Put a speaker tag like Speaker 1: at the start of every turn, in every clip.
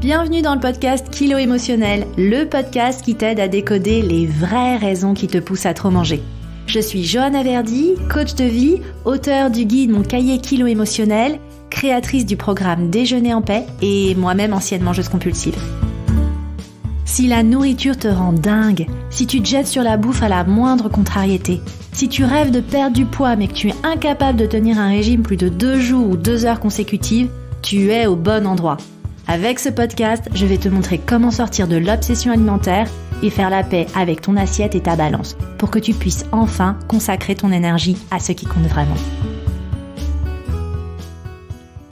Speaker 1: Bienvenue dans le podcast Kilo Émotionnel, le podcast qui t'aide à décoder les vraies raisons qui te poussent à trop manger. Je suis Johanna Verdi, coach de vie, auteure du guide Mon cahier Kilo Émotionnel, créatrice du programme Déjeuner en paix et moi-même ancienne mangeuse compulsive. Si la nourriture te rend dingue, si tu te jettes sur la bouffe à la moindre contrariété, si tu rêves de perdre du poids mais que tu es incapable de tenir un régime plus de 2 jours ou 2 heures consécutives, tu es au bon endroit. Avec ce podcast, je vais te montrer comment sortir de l'obsession alimentaire et faire la paix avec ton assiette et ta balance pour que tu puisses enfin consacrer ton énergie à ce qui compte vraiment.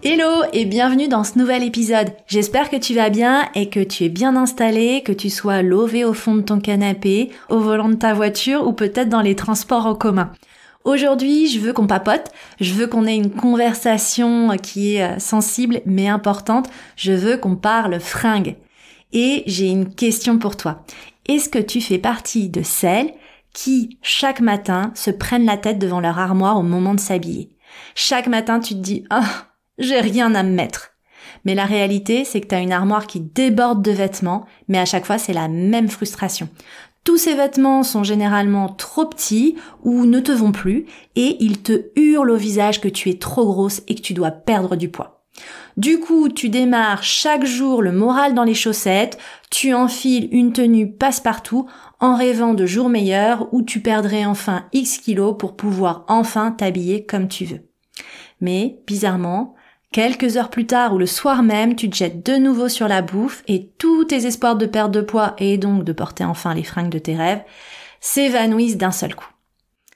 Speaker 1: Hello et bienvenue dans ce nouvel épisode. J'espère que tu vas bien et que tu es bien installé, que tu sois lové au fond de ton canapé, au volant de ta voiture ou peut-être dans les transports en commun. Aujourd'hui, je veux qu'on papote, je veux qu'on ait une conversation qui est sensible mais importante, je veux qu'on parle fringues. Et j'ai une question pour toi. Est-ce que tu fais partie de celles qui, chaque matin, se prennent la tête devant leur armoire au moment de s'habiller? Chaque matin, tu te dis « Ah, j'ai rien à me mettre ». Mais la réalité, c'est que tu as une armoire qui déborde de vêtements, mais à chaque fois, c'est la même frustration. Tous ces vêtements sont généralement trop petits ou ne te vont plus et ils te hurlent au visage que tu es trop grosse et que tu dois perdre du poids. Du coup, tu démarres chaque jour le moral dans les chaussettes, tu enfiles une tenue passe-partout en rêvant de jours meilleurs où tu perdrais enfin X kilos pour pouvoir enfin t'habiller comme tu veux. Mais, bizarrement, quelques heures plus tard ou le soir même, tu te jettes de nouveau sur la bouffe et tous tes espoirs de perte de poids et donc de porter enfin les fringues de tes rêves s'évanouissent d'un seul coup.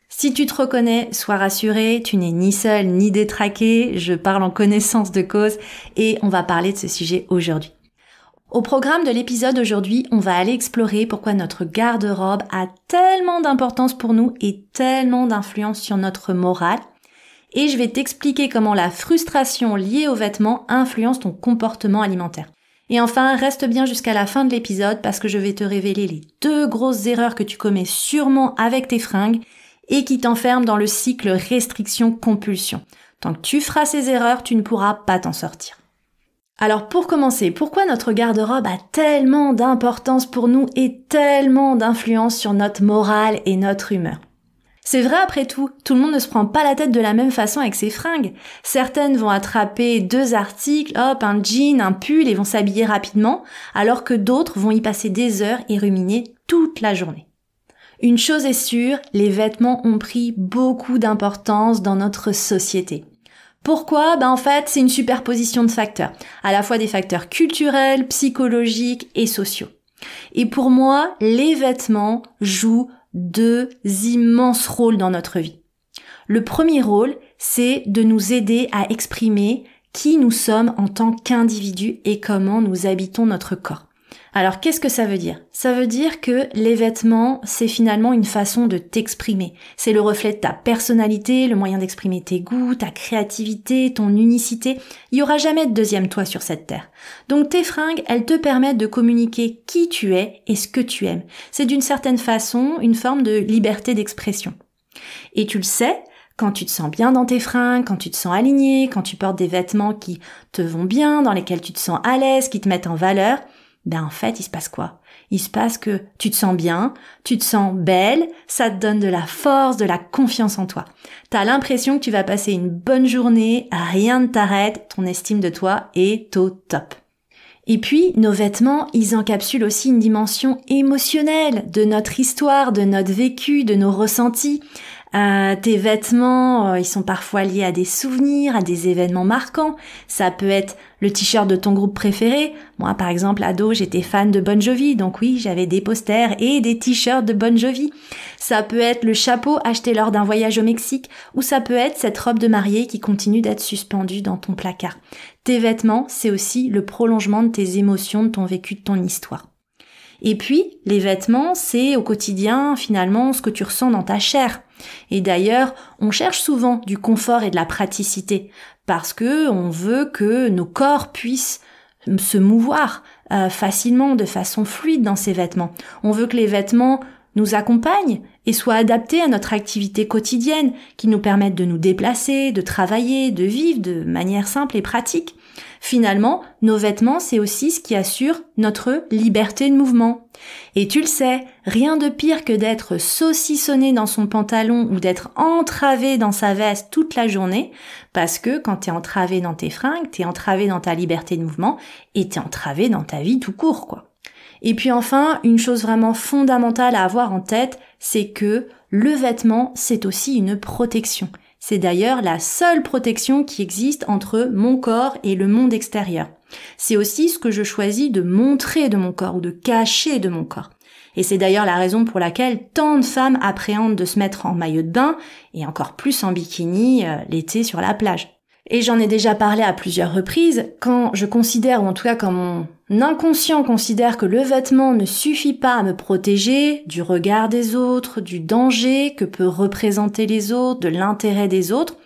Speaker 1: Si tu te reconnais, sois rassuré, tu n'es ni seul ni détraqué, je parle en connaissance de cause et on va parler de ce sujet aujourd'hui. Au programme de l'épisode aujourd'hui, on va aller explorer pourquoi notre garde-robe a tellement d'importance pour nous et tellement d'influence sur notre morale. Et je vais t'expliquer comment la frustration liée aux vêtements influence ton comportement alimentaire. Et enfin, reste bien jusqu'à la fin de l'épisode parce que je vais te révéler les 2 grosses erreurs que tu commets sûrement avec tes fringues et qui t'enferment dans le cycle restriction-compulsion. Tant que tu feras ces erreurs, tu ne pourras pas t'en sortir. Alors pour commencer, pourquoi notre garde-robe a tellement d'importance pour nous et tellement d'influence sur notre morale et notre humeur ? C'est vrai après tout le monde ne se prend pas la tête de la même façon avec ses fringues. Certaines vont attraper 2 articles, un jean, un pull et vont s'habiller rapidement, alors que d'autres vont y passer des heures et ruminer toute la journée. Une chose est sûre, les vêtements ont pris beaucoup d'importance dans notre société. Pourquoi ? En fait, c'est une superposition de facteurs, à la fois des facteurs culturels, psychologiques et sociaux. Et pour moi, les vêtements jouent 2 immenses rôles dans notre vie. Le premier rôle, c'est de nous aider à exprimer qui nous sommes en tant qu'individus et comment nous habitons notre corps. Alors, qu'est-ce que ça veut dire ? Ça veut dire que les vêtements, c'est finalement une façon de t'exprimer. C'est le reflet de ta personnalité, le moyen d'exprimer tes goûts, ta créativité, ton unicité. Il n'y aura jamais de deuxième toi sur cette terre. Donc tes fringues, elles te permettent de communiquer qui tu es et ce que tu aimes. C'est d'une certaine façon une forme de liberté d'expression. Et tu le sais, quand tu te sens bien dans tes fringues, quand tu te sens aligné, quand tu portes des vêtements qui te vont bien, dans lesquels tu te sens à l'aise, qui te mettent en valeur, en fait, il se passe quoi ? Il se passe que tu te sens bien, tu te sens belle, ça te donne de la force, de la confiance en toi. T'as l'impression que tu vas passer une bonne journée, rien ne t'arrête, ton estime de toi est au top. Et puis, nos vêtements, ils encapsulent aussi une dimension émotionnelle de notre histoire, de notre vécu, de nos ressentis. Tes vêtements, ils sont parfois liés à des souvenirs, à des événements marquants. Ça peut être le t-shirt de ton groupe préféré. Moi, par exemple, ado, j'étais fan de Bon Jovi, donc oui, j'avais des posters et des t-shirts de Bon Jovi. Ça peut être le chapeau acheté lors d'un voyage au Mexique, ou ça peut être cette robe de mariée qui continue d'être suspendue dans ton placard. Tes vêtements, c'est aussi le prolongement de tes émotions, de ton vécu, de ton histoire. Et puis, les vêtements, c'est au quotidien, finalement, ce que tu ressens dans ta chair. Et d'ailleurs, on cherche souvent du confort et de la praticité, parce que on veut que nos corps puissent se mouvoir facilement, de façon fluide dans ces vêtements. On veut que les vêtements nous accompagnent et soient adaptés à notre activité quotidienne, qui nous permettent de nous déplacer, de travailler, de vivre de manière simple et pratique. Finalement, nos vêtements, c'est aussi ce qui assure notre liberté de mouvement. Et tu le sais, rien de pire que d'être saucissonné dans son pantalon ou d'être entravé dans sa veste toute la journée, parce que quand t'es entravé dans tes fringues, t'es entravé dans ta liberté de mouvement et t'es entravé dans ta vie tout court, quoi. Et puis enfin, une chose vraiment fondamentale à avoir en tête, c'est que le vêtement, c'est aussi une protection. C'est d'ailleurs la seule protection qui existe entre mon corps et le monde extérieur. C'est aussi ce que je choisis de montrer de mon corps ou de cacher de mon corps. Et c'est d'ailleurs la raison pour laquelle tant de femmes appréhendent de se mettre en maillot de bain et encore plus en bikini l'été sur la plage. Et j'en ai déjà parlé à plusieurs reprises, quand je considère, ou en tout cas quand mon inconscient considère que le vêtement ne suffit pas à me protéger du regard des autres, du danger que peut représenter les autres, de l'intérêt des autres,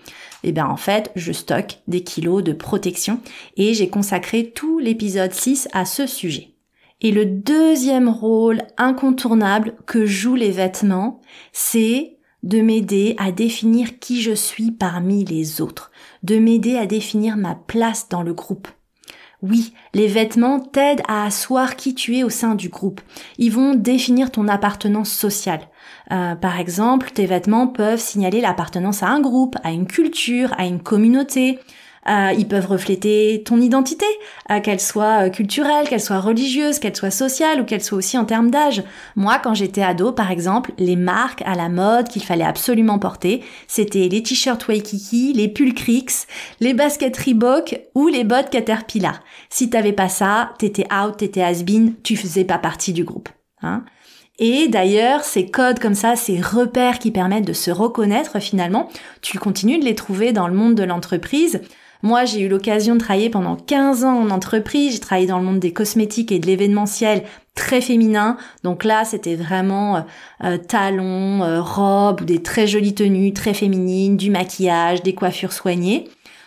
Speaker 1: eh bien en fait, je stocke des kilos de protection et j'ai consacré tout l'épisode 6 à ce sujet. Et le deuxième rôle incontournable que jouent les vêtements, c'est de m'aider à définir qui je suis parmi les autres, de m'aider à définir ma place dans le groupe. Oui, les vêtements t'aident à asseoir qui tu es au sein du groupe. Ils vont définir ton appartenance sociale. Par exemple, tes vêtements peuvent signaler l'appartenance à un groupe, à une culture, à une communauté. Ils peuvent refléter ton identité, qu'elle soit culturelle, qu'elle soit religieuse, qu'elle soit sociale ou qu'elle soit aussi en termes d'âge. Moi, quand j'étais ado, par exemple, les marques à la mode qu'il fallait absolument porter, c'était les t-shirts Waikiki, les pulls Creeks, les baskets Reebok ou les bottes Caterpillar. Si t'avais pas ça, t'étais out, t'étais has-been, tu faisais pas partie du groupe. Et d'ailleurs, ces codes comme ça, ces repères qui permettent de se reconnaître finalement, tu continues de les trouver dans le monde de l'entreprise. Moi, j'ai eu l'occasion de travailler pendant 15 ans en entreprise. J'ai travaillé dans le monde des cosmétiques et de l'événementiel très féminin. Donc là, c'était vraiment talons, robes ou des très jolies tenues très féminines, du maquillage, des coiffures soignées.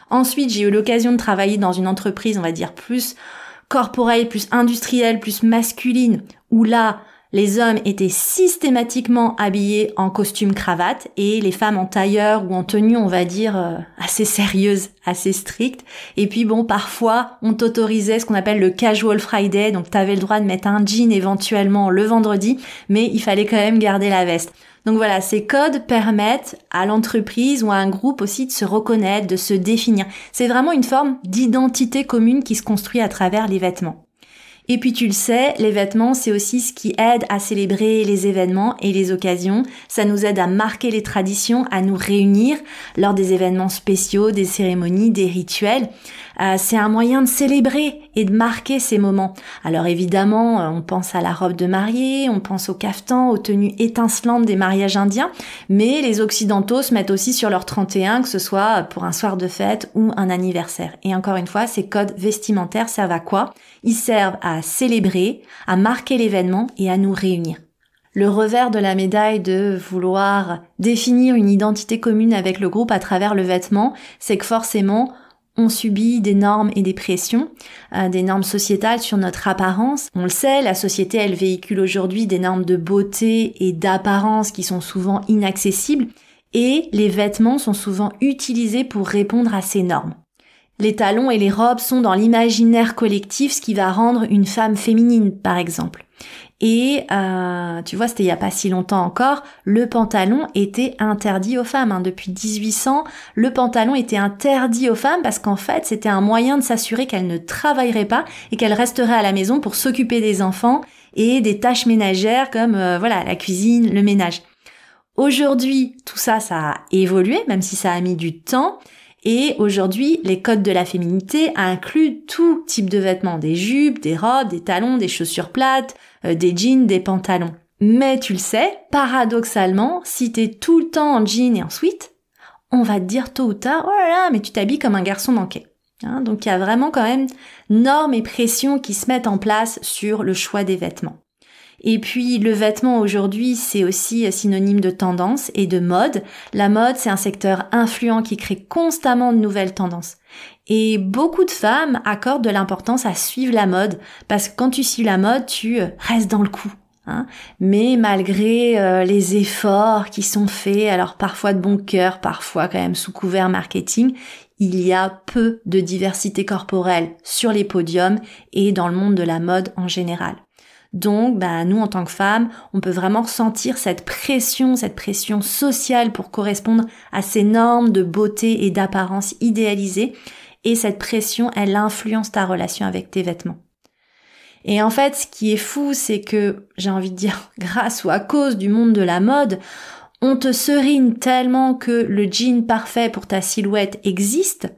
Speaker 1: Ensuite, j'ai eu l'occasion de travailler dans une entreprise, on va dire, plus corporelle, plus industrielle, plus masculine, où là, les hommes étaient systématiquement habillés en costume cravate et les femmes en tailleur ou en tenue, on va dire, assez sérieuse, assez stricte. Et puis bon, parfois, on t'autorisait ce qu'on appelle le casual Friday, donc t'avais le droit de mettre un jean éventuellement le vendredi, mais il fallait quand même garder la veste. Donc voilà, ces codes permettent à l'entreprise ou à un groupe aussi de se reconnaître, de se définir. C'est vraiment une forme d'identité commune qui se construit à travers les vêtements. Et puis tu le sais, les vêtements, c'est aussi ce qui aide à célébrer les événements et les occasions. Ça nous aide à marquer les traditions, à nous réunir lors des événements spéciaux, des cérémonies, des rituels. C'est un moyen de célébrer et de marquer ces moments. Alors évidemment, on pense à la robe de mariée, on pense au caftan, aux tenues étincelantes des mariages indiens, mais les Occidentaux se mettent aussi sur leur 31, que ce soit pour un soir de fête ou un anniversaire. Et encore une fois, ces codes vestimentaires servent à quoi ? Ils servent à célébrer, à marquer l'événement et à nous réunir. Le revers de la médaille de vouloir définir une identité commune avec le groupe à travers le vêtement, c'est que forcément, on subit des normes et des pressions, des normes sociétales sur notre apparence. On le sait, la société, elle véhicule aujourd'hui des normes de beauté et d'apparence qui sont souvent inaccessibles et les vêtements sont souvent utilisés pour répondre à ces normes. Les talons et les robes sont dans l'imaginaire collectif ce qui va rendre une femme féminine, par exemple. Et tu vois, c'était il y a pas si longtemps encore, le pantalon était interdit aux femmes. Depuis 1800, le pantalon était interdit aux femmes parce qu'en fait, c'était un moyen de s'assurer qu'elles ne travailleraient pas et qu'elles resteraient à la maison pour s'occuper des enfants et des tâches ménagères comme la cuisine, le ménage. Aujourd'hui, tout ça, ça a évolué, même si ça a mis du temps. Et aujourd'hui, les codes de la féminité incluent tout type de vêtements, des jupes, des robes, des talons, des chaussures plates, des jeans, des pantalons. Mais tu le sais, paradoxalement, si t'es tout le temps en jean et en sweat, on va te dire tôt ou tard, oh là là, mais tu t'habilles comme un garçon manqué. Donc il y a vraiment quand même normes et pressions qui se mettent en place sur le choix des vêtements. Et puis le vêtement aujourd'hui, c'est aussi synonyme de tendance et de mode. La mode, c'est un secteur influent qui crée constamment de nouvelles tendances. Et beaucoup de femmes accordent de l'importance à suivre la mode, parce que quand tu suis la mode, tu restes dans le coup. Mais malgré les efforts qui sont faits, alors parfois de bon cœur, parfois quand même sous couvert marketing, il y a peu de diversité corporelle sur les podiums et dans le monde de la mode en général. Donc, nous, en tant que femmes, on peut vraiment ressentir cette pression sociale pour correspondre à ces normes de beauté et d'apparence idéalisées. Et cette pression, elle influence ta relation avec tes vêtements. Et en fait, ce qui est fou, c'est que, j'ai envie de dire, grâce ou à cause du monde de la mode, on te serine tellement que le jean parfait pour ta silhouette existe,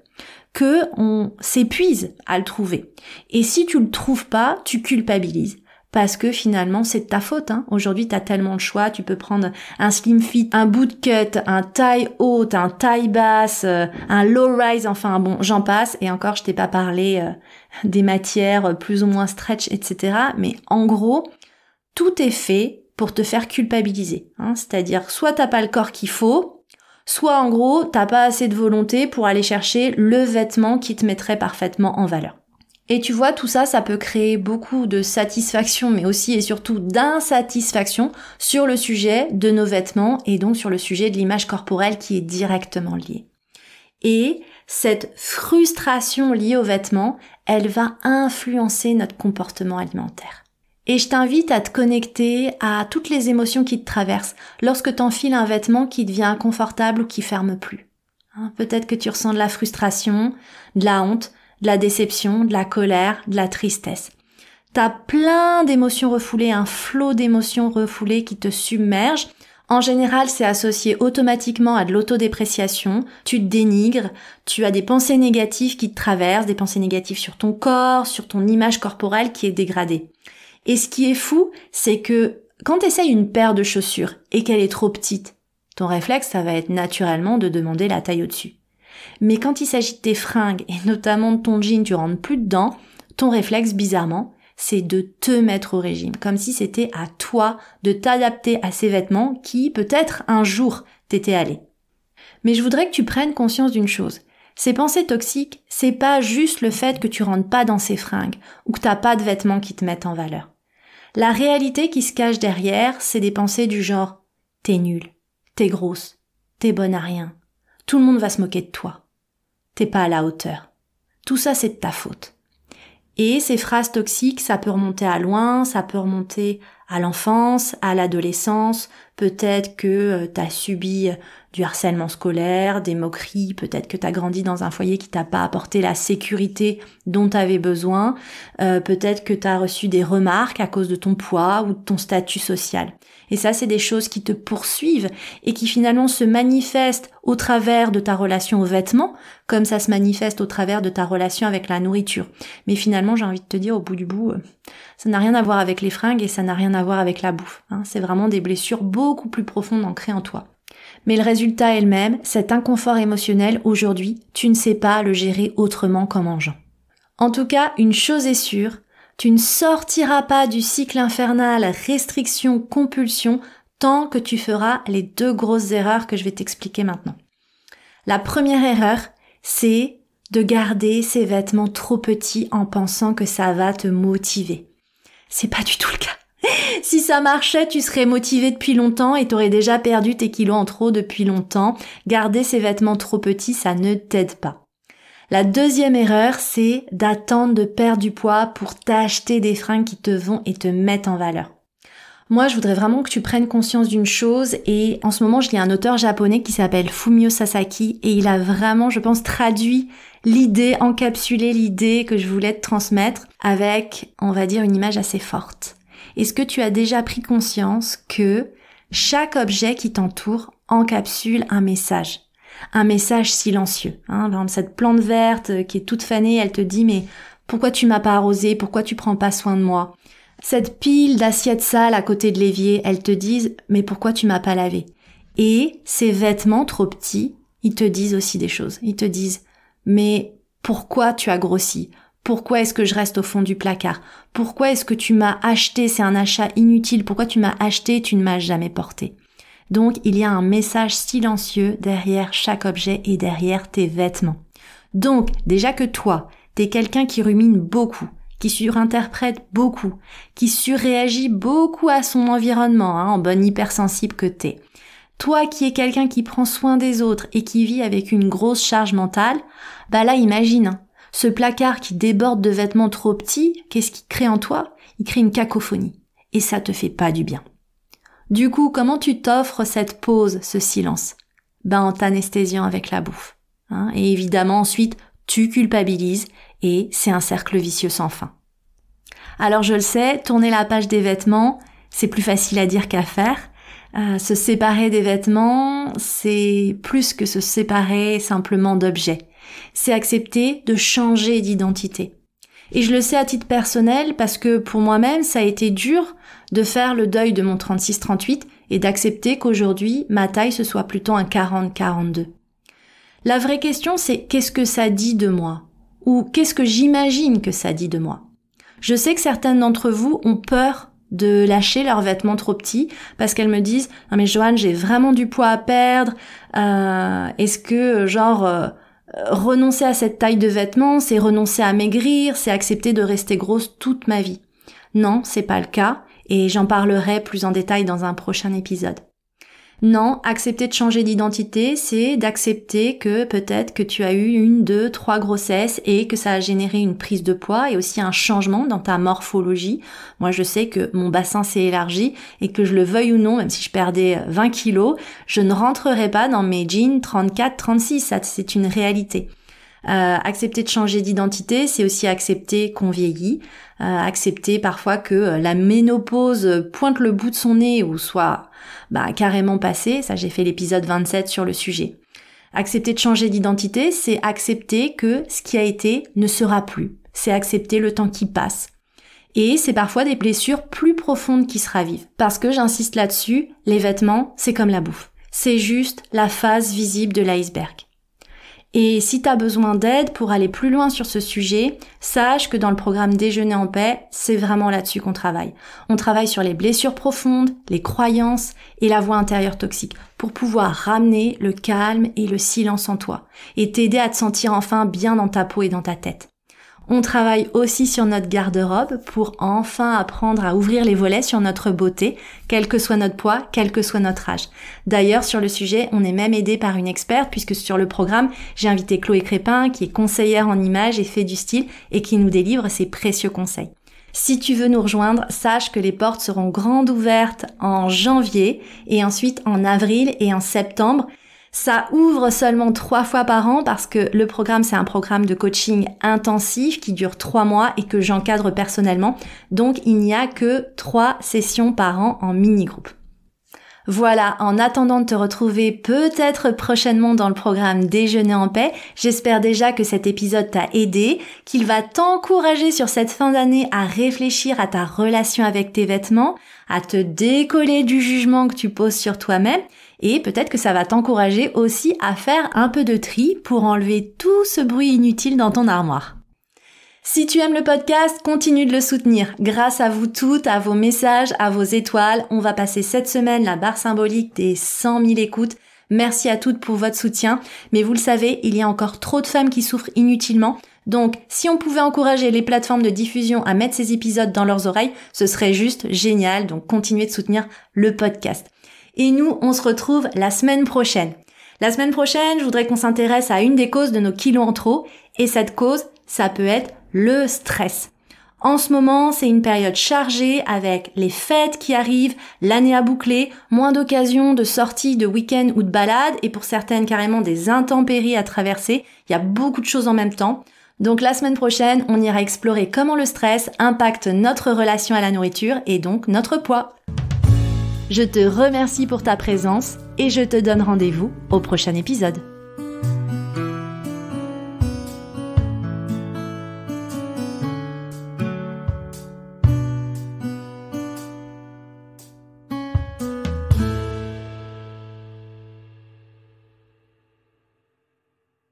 Speaker 1: que on s'épuise à le trouver. Et si tu le trouves pas, tu culpabilises. Parce que finalement, c'est de ta faute. Aujourd'hui, tu as tellement de choix. Tu peux prendre un slim fit, un bootcut, un taille haute, un taille basse, un low rise, enfin bon, j'en passe. Et encore, je t'ai pas parlé des matières plus ou moins stretch, etc. Mais en gros, tout est fait pour te faire culpabiliser. C'est-à-dire, soit t'as pas le corps qu'il faut, soit en gros, t'as pas assez de volonté pour aller chercher le vêtement qui te mettrait parfaitement en valeur. Et tu vois, tout ça, ça peut créer beaucoup de satisfaction, mais aussi et surtout d'insatisfaction sur le sujet de nos vêtements et donc sur le sujet de l'image corporelle qui est directement liée. Et cette frustration liée aux vêtements, elle va influencer notre comportement alimentaire. Et je t'invite à te connecter à toutes les émotions qui te traversent lorsque t'enfiles un vêtement qui devient inconfortable ou qui ferme plus. Peut-être que tu ressens de la frustration, de la honte, de la déception, de la colère, de la tristesse. T'as plein d'émotions refoulées, un flot d'émotions refoulées qui te submerge. En général, c'est associé automatiquement à de l'autodépréciation. Tu te dénigres, tu as des pensées négatives qui te traversent, des pensées négatives sur ton corps, sur ton image corporelle qui est dégradée. Et ce qui est fou, c'est que quand tu essayes une paire de chaussures et qu'elle est trop petite, ton réflexe, ça va être naturellement de demander la taille au-dessus. Mais quand il s'agit de tes fringues, et notamment de ton jean, tu rentres plus dedans, ton réflexe, bizarrement, c'est de te mettre au régime, comme si c'était à toi de t'adapter à ces vêtements qui, peut-être, un jour, t'étaient allés. Mais je voudrais que tu prennes conscience d'une chose. Ces pensées toxiques, c'est pas juste le fait que tu rentres pas dans ces fringues, ou que t'as pas de vêtements qui te mettent en valeur. La réalité qui se cache derrière, c'est des pensées du genre « t'es nulle, t'es grosse, t'es bonne à rien ». Tout le monde va se moquer de toi. T'es pas à la hauteur. Tout ça, c'est de ta faute. Et ces phrases toxiques, ça peut remonter à loin, ça peut remonter à l'enfance, à l'adolescence. Peut-être que t'as subi du harcèlement scolaire, des moqueries, peut-être que t'as grandi dans un foyer qui t'a pas apporté la sécurité dont t'avais besoin. Peut-être que t'as reçu des remarques à cause de ton poids ou de ton statut social. Et ça, c'est des choses qui te poursuivent et qui finalement se manifestent au travers de ta relation aux vêtements, comme ça se manifeste au travers de ta relation avec la nourriture. Mais finalement, j'ai envie de te dire, au bout du bout, ça n'a rien à voir avec les fringues et ça n'a rien à voir avec la bouffe. C'est vraiment des blessures beaucoup plus profondes ancrées en toi. Mais le résultat est le même, cet inconfort émotionnel, aujourd'hui, tu ne sais pas le gérer autrement qu'en mangeant. En tout cas, une chose est sûre, tu ne sortiras pas du cycle infernal restriction-compulsion tant que tu feras les 2 grosses erreurs que je vais t'expliquer maintenant. La première erreur, c'est de garder ces vêtements trop petits en pensant que ça va te motiver. C'est pas du tout le cas. Si ça marchait, tu serais motivé depuis longtemps et t'aurais déjà perdu tes kilos en trop depuis longtemps. Garder ces vêtements trop petits, ça ne t'aide pas. La deuxième erreur, c'est d'attendre de perdre du poids pour t'acheter des fringues qui te vont et te mettent en valeur. Moi, je voudrais vraiment que tu prennes conscience d'une chose et en ce moment, je lis un auteur japonais qui s'appelle Fumio Sasaki et il a vraiment, je pense, traduit l'idée, encapsulé l'idée que je voulais te transmettre avec, on va dire, une image assez forte. Est-ce que tu as déjà pris conscience que chaque objet qui t'entoure encapsule un message silencieux. Par exemple, cette plante verte qui est toute fanée, elle te dit « mais pourquoi tu m'as pas arrosé? Pourquoi tu prends pas soin de moi ?» Cette pile d'assiettes sales à côté de l'évier, elles te disent « mais pourquoi tu m'as pas lavé ?» Et ces vêtements trop petits, ils te disent aussi des choses. Ils te disent « mais pourquoi tu as grossi ? Pourquoi est-ce que je reste au fond du placard ? Pourquoi est-ce que tu m'as acheté ? C'est un achat inutile. Pourquoi tu m'as acheté ? Tu ne m'as jamais porté. » Donc, il y a un message silencieux derrière chaque objet et derrière tes vêtements. Donc, déjà que toi, t'es quelqu'un qui rumine beaucoup, qui surinterprète beaucoup, qui surréagit beaucoup à son environnement, en bonne hypersensible que t'es. Toi qui es quelqu'un qui prend soin des autres et qui vit avec une grosse charge mentale, bah là imagine, ce placard qui déborde de vêtements trop petits, qu'est-ce qu'il crée en toi? Il crée une cacophonie. Et ça te fait pas du bien. Du coup, comment tu t'offres cette pause, ce silence? En t'anesthésiant avec la bouffe. Et évidemment, ensuite, tu culpabilises et c'est un cercle vicieux sans fin. Alors je le sais, tourner la page des vêtements, c'est plus facile à dire qu'à faire. Se séparer des vêtements, c'est plus que se séparer simplement d'objets. C'est accepter de changer d'identité. Et je le sais à titre personnel parce que pour moi-même, ça a été dur de faire le deuil de mon 36-38 et d'accepter qu'aujourd'hui, ma taille ce soit plutôt un 40-42. La vraie question, c'est qu'est-ce que ça dit de moi? Ou qu'est-ce que j'imagine que ça dit de moi? Je sais que certaines d'entre vous ont peur de lâcher leurs vêtements trop petits parce qu'elles me disent « Non mais Joanne, j'ai vraiment du poids à perdre. Est-ce que renoncer à cette taille de vêtements, c'est renoncer à maigrir, c'est accepter de rester grosse toute ma vie ?» Non, c'est pas le cas et j'en parlerai plus en détail dans un prochain épisode. Non, accepter de changer d'identité, c'est d'accepter que peut-être que tu as eu 1, 2, 3 grossesses et que ça a généré une prise de poids et aussi un changement dans ta morphologie. Moi, je sais que mon bassin s'est élargi et que je le veuille ou non, même si je perdais 20 kilos, je ne rentrerai pas dans mes jeans 34, 36. Ça, c'est une réalité. Accepter de changer d'identité, c'est aussi accepter qu'on vieillit, accepter parfois que la ménopause pointe le bout de son nez ou soit carrément passée. Ça, j'ai fait l'épisode 27 sur le sujet. Accepter de changer d'identité, c'est accepter que ce qui a été ne sera plus. C'est accepter le temps qui passe. Et c'est parfois des blessures plus profondes qui se ravivent. Parce que j'insiste là-dessus, les vêtements, c'est comme la bouffe. C'est juste la face visible de l'iceberg. Et si tu as besoin d'aide pour aller plus loin sur ce sujet, sache que dans le programme Déjeuner en paix, c'est vraiment là-dessus qu'on travaille. On travaille sur les blessures profondes, les croyances et la voix intérieure toxique pour pouvoir ramener le calme et le silence en toi et t'aider à te sentir enfin bien dans ta peau et dans ta tête. On travaille aussi sur notre garde-robe pour enfin apprendre à ouvrir les volets sur notre beauté, quel que soit notre poids, quel que soit notre âge. D'ailleurs, sur le sujet, on est même aidé par une experte puisque sur le programme, j'ai invité Chloé Crépin qui est conseillère en images et fait du style et qui nous délivre ses précieux conseils. Si tu veux nous rejoindre, sache que les portes seront grandes ouvertes en janvier et ensuite en avril et en septembre. Ça ouvre seulement 3 fois par an parce que le programme, c'est un programme de coaching intensif qui dure 3 mois et que j'encadre personnellement. Donc, il n'y a que 3 sessions par an en mini-groupe. Voilà, en attendant de te retrouver peut-être prochainement dans le programme Déjeuner en paix, j'espère déjà que cet épisode t'a aidé, qu'il va t'encourager sur cette fin d'année à réfléchir à ta relation avec tes vêtements, à te décoller du jugement que tu poses sur toi-même et peut-être que ça va t'encourager aussi à faire un peu de tri pour enlever tout ce bruit inutile dans ton armoire. Si tu aimes le podcast, continue de le soutenir. Grâce à vous toutes, à vos messages, à vos étoiles, on va passer cette semaine la barre symbolique des 100 000 écoutes. Merci à toutes pour votre soutien. Mais vous le savez, il y a encore trop de femmes qui souffrent inutilement. Donc, si on pouvait encourager les plateformes de diffusion à mettre ces épisodes dans leurs oreilles, ce serait juste génial. Donc, continuez de soutenir le podcast. Et nous, on se retrouve la semaine prochaine. La semaine prochaine, je voudrais qu'on s'intéresse à une des causes de nos kilos en trop. Et cette cause, ça peut être le stress. En ce moment, c'est une période chargée avec les fêtes qui arrivent, l'année à boucler, moins d'occasions de sorties, de week-ends ou de balades et pour certaines carrément des intempéries à traverser. Il y a beaucoup de choses en même temps. Donc la semaine prochaine, on ira explorer comment le stress impacte notre relation à la nourriture et donc notre poids. Je te remercie pour ta présence et je te donne rendez-vous au prochain épisode.